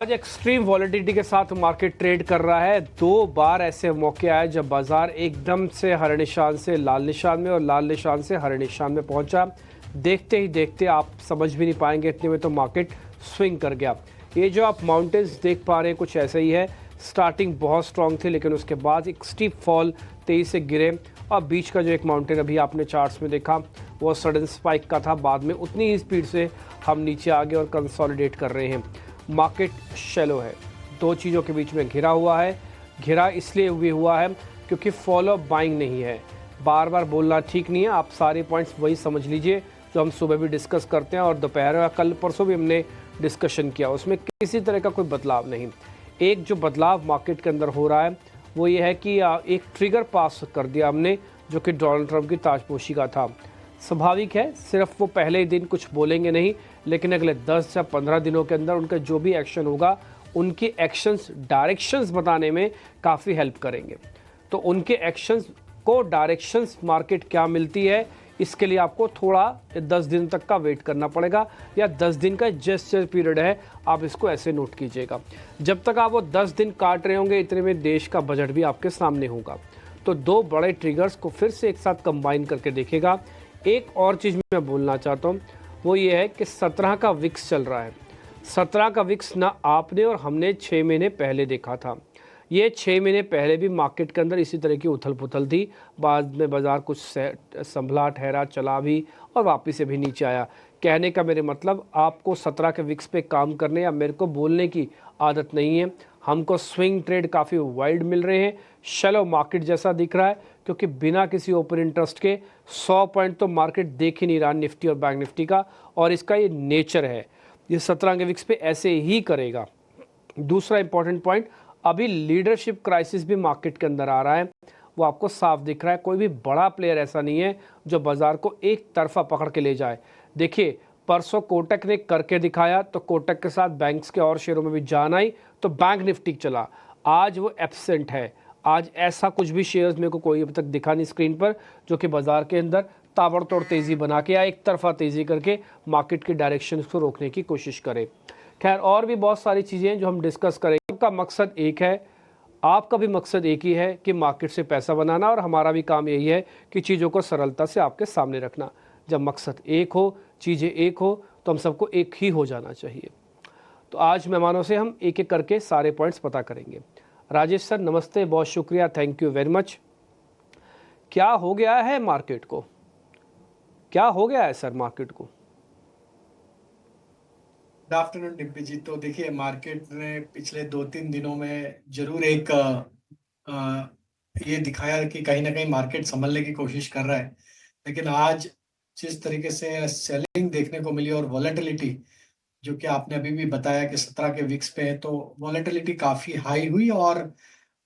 आज extreme volatility के साथ मार्केट ट्रेड कर रहा है। दो बार ऐसे मौके आए जब बाजार एकदम से हरे निशान से लाल निशान में और लाल निशान से हरे निशान में पहुंचा। देखते ही देखते आप समझ भी नहीं पाएंगे इतने में तो मार्केट स्विंग कर गया। ये जो आप माउंटेन्स देख पा रहे हैं कुछ ऐसे ही है। स्टार्टिंग बहुत स्ट्रांग थी लेकिन उसके बाद एक स्टीप फॉल तेजी से गिरे और बीच का जो एक माउंटेन अभी आपने चार्ट्स में देखा वो सडन स्पाइक का था। बाद में उतनी ही स्पीड से हम नीचे आ गए और कंसोलिडेट कर रहे हैं। मार्केट शैलो है, दो चीज़ों के बीच में घिरा हुआ है। घिरा इसलिए भी हुआ है क्योंकि फॉलो बाइंग नहीं है। बार बार बोलना ठीक नहीं है। आप सारे पॉइंट्स वही समझ लीजिए जो हम सुबह भी डिस्कस करते हैं और दोपहर या कल परसों भी हमने डिस्कशन किया, उसमें किसी तरह का कोई बदलाव नहीं। एक जो बदलाव मार्केट के अंदर हो रहा है वो ये है कि एक ट्रिगर पास कर दिया हमने जो कि डोनाल्ड ट्रंप की ताजपोशी का था। स्वाभाविक है, सिर्फ वो पहले ही दिन कुछ बोलेंगे नहीं, लेकिन अगले 10 या 15 दिनों के अंदर उनका जो भी एक्शन होगा उनके एक्शंस डायरेक्शंस बताने में काफ़ी हेल्प करेंगे। तो उनके एक्शंस को डायरेक्शंस मार्केट क्या मिलती है इसके लिए आपको थोड़ा 10 दिन तक का वेट करना पड़ेगा, या 10 दिन का जेस्चर पीरियड है, आप इसको ऐसे नोट कीजिएगा। जब तक आप वो 10 दिन काट रहे होंगे इतने में देश का बजट भी आपके सामने होगा। तो दो बड़े ट्रिगर्स को फिर से एक साथ कंबाइन करके देखेगा। एक और चीज़ मैं बोलना चाहता हूँ वो ये है कि 17 का विक्स चल रहा है। 17 का विक्स ना आपने और हमने 6 महीने पहले देखा था। ये 6 महीने पहले भी मार्केट के अंदर इसी तरह की उथल पुथल थी। बाद में बाजार कुछ संभला ठहरा, चला भी और वापस से भी नीचे आया। कहने का मेरे मतलब आपको 17 के विक्स पे काम करने या मेरे को बोलने की आदत नहीं है। हमको स्विंग ट्रेड काफ़ी वाइल्ड मिल रहे हैं, शैलो मार्केट जैसा दिख रहा है, क्योंकि बिना किसी ओपन इंटरेस्ट के 100 पॉइंट तो मार्केट देख ही नहीं रहा निफ्टी और बैंक निफ्टी का, और इसका ये नेचर है। ये 17 के विक्स पे ऐसे ही करेगा। दूसरा इंपॉर्टेंट पॉइंट, अभी लीडरशिप क्राइसिस भी मार्केट के अंदर आ रहा है, वो आपको साफ दिख रहा है। कोई भी बड़ा प्लेयर ऐसा नहीं है जो बाजार को एक तरफा पकड़ के ले जाए। देखिए, परसों कोटक ने करके दिखाया तो कोटक के साथ बैंक्स के और शेयरों में भी जान आई तो बैंक निफ्टी चला। आज वो एब्सेंट है। आज ऐसा कुछ भी शेयर्स मेरे को कोई अभी तक दिखा नहीं स्क्रीन पर जो कि बाजार के अंदर ताबड़तोड़ तेज़ी बना के या एक तरफा तेज़ी करके मार्केट की डायरेक्शन को रोकने की कोशिश करे। खैर, और भी बहुत सारी चीज़ें हैं जो हम डिस्कस करेंगे। आपका मकसद एक है, आपका भी मकसद एक ही है कि मार्केट से पैसा बनाना, और हमारा भी काम यही है कि चीज़ों को सरलता से आपके सामने रखना। जब मकसद एक हो, चीज़ें एक हो, तो हम सबको एक ही हो जाना चाहिए। तो आज मेहमानों से हम एक एक करके सारे पॉइंट्स पता करेंगे। राजेश सर नमस्ते, बहुत शुक्रिया, थैंक यू वेरी मच। क्या हो गया है मार्केट को? क्या हो गया है सर मार्केट को? गुड आफ्टरनून डिम्पी जी। तो देखिए, मार्केट ने पिछले 2-3 दिनों में जरूर एक ये दिखाया कि कहीं ना कहीं मार्केट संभलने की कोशिश कर रहा है, लेकिन आज जिस तरीके से सेलिंग देखने को मिली और वॉलेटिलिटी जो कि आपने अभी भी बताया कि 17 के विक्स पे है, तो वॉलेटिलिटी काफी हाई हुई और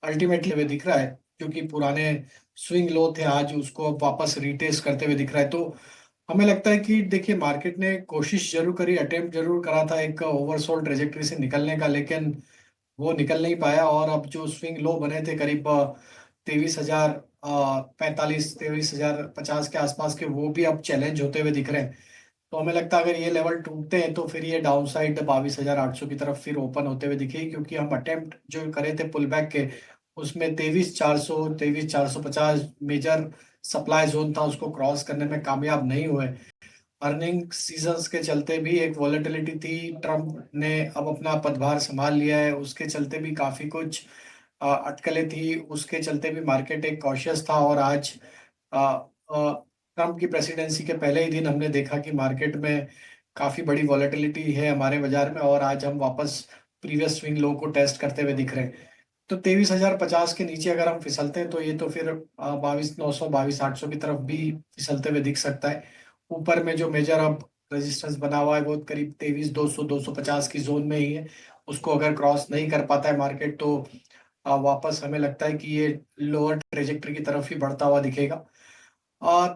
अल्टीमेटली वे दिख रहा है क्योंकि पुराने स्विंग लो थे आज उसको अब वापस रिटेस्ट करते हुए दिख रहा है। तो हमें लगता है कि देखिए, मार्केट ने कोशिश जरूर करी, अटेम्प्ट जरूर करा था एक ओवरसोल्ड ट्रेजेक्टरी से निकलने का, लेकिन वो निकल नहीं पाया। और अब जो स्विंग लो बने थे करीब 23,045 23,050 के आसपास के, वो भी अब चैलेंज होते हुए दिख रहे हैं। तो हमें लगता है अगर ये लेवल टूटते हैं तो फिर ये डाउन साइड 22,800 की तरफ फिर ओपन होते हुए दिखेगी, क्योंकि हम अटेम्प्ट जो करे थे पुल बैक के उसमें 23,400 23,450 मेजर सप्लाई जोन था, उसको क्रॉस करने में कामयाब नहीं हुए। अर्निंग सीजन्स के चलते भी एक वॉलेटिलिटी थी, ट्रम्प ने अब अपना पदभार संभाल लिया है, उसके चलते भी काफी कुछ अटकलें थी, उसके चलते भी मार्केट एक कॉशियस था। और आज ट्रम्प की प्रेसिडेंसी के पहले ही दिन हमने देखा कि मार्केट में काफी बड़ी वॉलेटिलिटी है हमारे बाजार में, और आज हम वापस प्रीवियस स्विंग लो को टेस्ट करते हुए दिख रहे हैं। तो 23,050 के नीचे अगर हम फिसलते हैं तो ये तो फिर 22,900 22,800 की तरफ भी फिसलते हुए दिख सकता है। ऊपर में जो मेजर अब रेजिस्टेंस बना हुआ है वो करीब 23,200 250 की जोन में ही है। उसको अगर क्रॉस नहीं कर पाता है मार्केट तो वापस हमें लगता है कि ये लोअर ट्रेजेक्टरी की तरफ ही बढ़ता हुआ दिखेगा।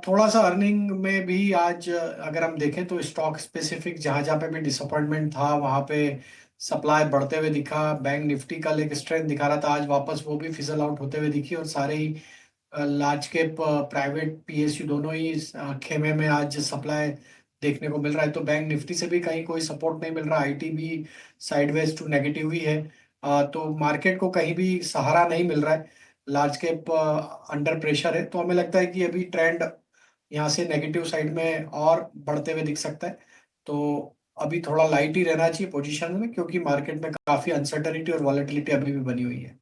थोड़ा सा अर्निंग में भी आज अगर हम देखें तो स्टॉक स्पेसिफिक जहां जहां पे भी डिसअपॉइंटमेंट था वहां पे सप्लाई बढ़ते हुए दिखा। बैंक निफ्टी कल एक स्ट्रेंथ दिखा रहा था, आज वापस वो भी फिजल आउट होते हुए दिखी, और सारे ही लार्ज कैप प्राइवेट पीएसयू दोनों ही खेमे में आज सप्लाई देखने को मिल रहा है। तो बैंक निफ्टी से भी कहीं कोई सपोर्ट नहीं मिल रहा, आईटी भी साइडवेज टू नेगेटिव ही है। तो मार्केट को कहीं भी सहारा नहीं मिल रहा है, लार्ज कैप अंडर प्रेशर है। तो हमें लगता है कि अभी ट्रेंड यहाँ से नेगेटिव साइड में और बढ़ते हुए दिख सकता है। तो अभी थोड़ा लाइट ही रहना चाहिए पोजीशन में, क्योंकि मार्केट में काफी अनसर्टनिटी और वॉलेटिलिटी अभी भी बनी हुई है।